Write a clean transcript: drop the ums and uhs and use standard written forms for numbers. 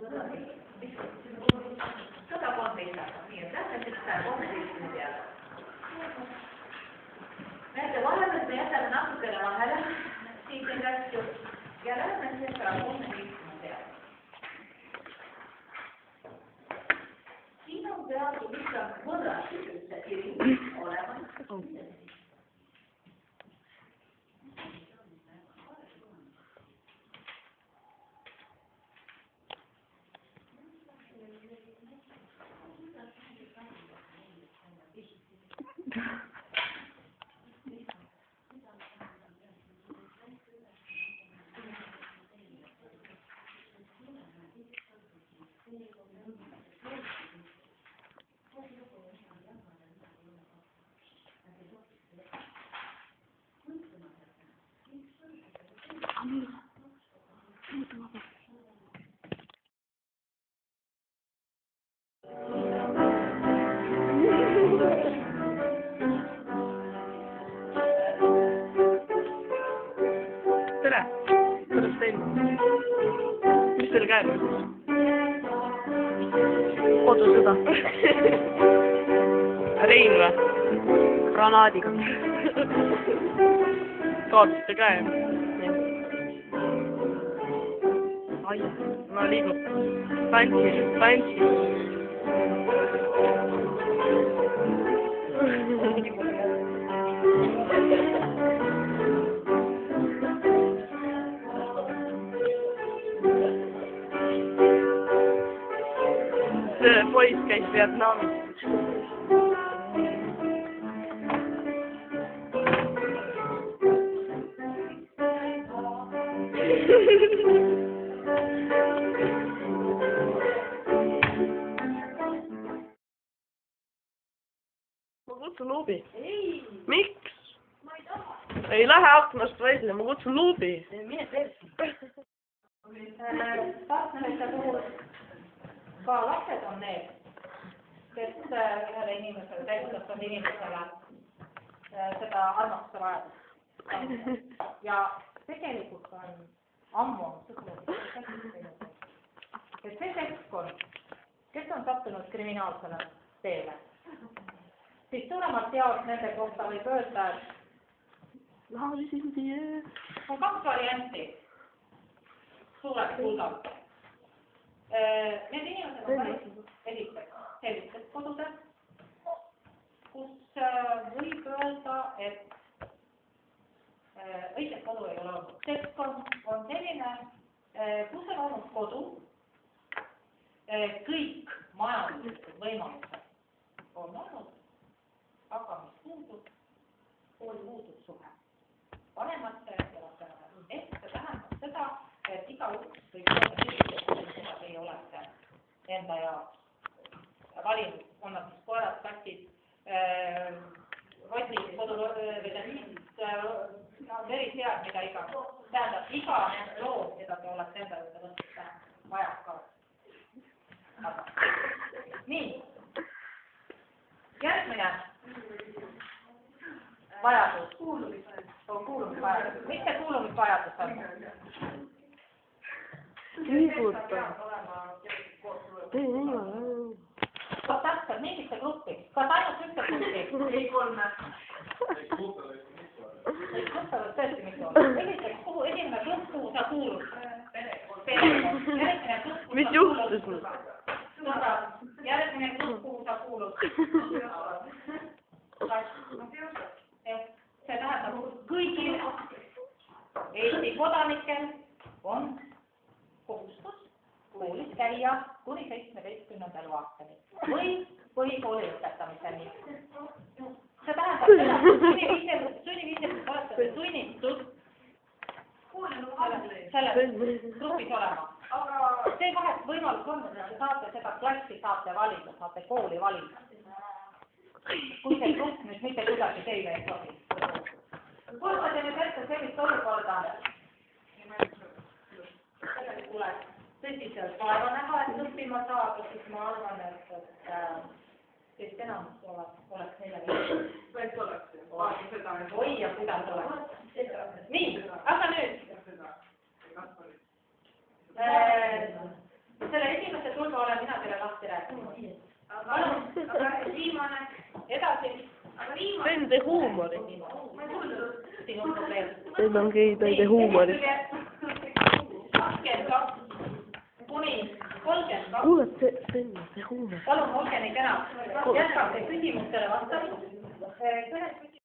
113, nii et lähme siis 113 peale. Näete vahepeal me jätame natukene vahele, siis ei läks ja lähme siis 113 peale. Siin on peaaegu lihtsalt võrrasti üldse kiri olemas. Tere! Kuidas teil? Mis teil käib? Kodusõda. Rein või? Granaadiga. Kaotasite käe? Ai, ma liigun. Tantsi. See poiss käis Vietnamis. Ma kutsun Luubi. Miks? Ma ei taha. Ei lähe aknast välja, ma kutsun Luubi. Mine persi. Partnerite puhul ka lapsed on need, kes ühele inimesele, täiskasvanud inimesele seda armastuse vajadust. Ja tegelikult on ammu et see seltskond, kes on sattunud kriminaalsele teele, siis suuremalt jaoks nende kohta võib öelda, et on kaks varianti suurelt hulgalt. Need inimesed on päris esiteks sellised kodudel, kus võib öelda, et õiget kodu ei ole olnud. Seltskond on selline, kus on olnud kodu, kõik majanduslikud võimalused on olnud, aga mis puudub, puudub suhe vanemate ja laste vahel. Ehk see tähendab seda, et iga uks võib olla sellised, mida teie olete enda jaoks valinud, on nad siis koerad, katsid, rotid, koduvedelist, verisead, mida iga. Tähendab, iga lood, mida te olete enda juurde võttes, vajab ka. Nii, järgmine vajadus on kuulumisvajadus. Mis see kuulumisvajadus on? Kas täpselt mingisse gruppi? Kas ainult ühte gruppi? Ei kolme. Ei gruppevad tõesti mitu olla. Esiteks, kuhu esimene grupp, kuhu sa kuulud? Järgmine grupp, kuhu sa kuulud? Järgmine grupp, kuhu sa kuulud? See tähendab, kõigil Eesti kodanikel on kohustus koolis käia kuni 17. aastani või põhikooli lõpetamiseni. See tähendab seda, et sunniviisiliselt olete sunnitud selles grupis olema. Aga see vahet võimalus on, et te saate seda klassi, saate valida, saate kooli valida. Kui see grupp nüüd mitte kuidagi teile ei sobi. Kuulma te nüüd ette sellist olukorda, selleks tuleb tõsiselt vaeva näha, et õppima saada, siis ma arvan, et enamus oleks neile viis. Võiks oleks. Oi ja kuidas oleks. Nii, aga nüüd. selle esimese tulba olen mina teile lahti rääkinud. Palun, aga viimane, edasi. See on see huumori. Siin on probleem. See ongi teie huumori. 22 kuni 32. Kuule, see on see huumor. Palun, olge nii kena. Jätkake küsimustele vastamist.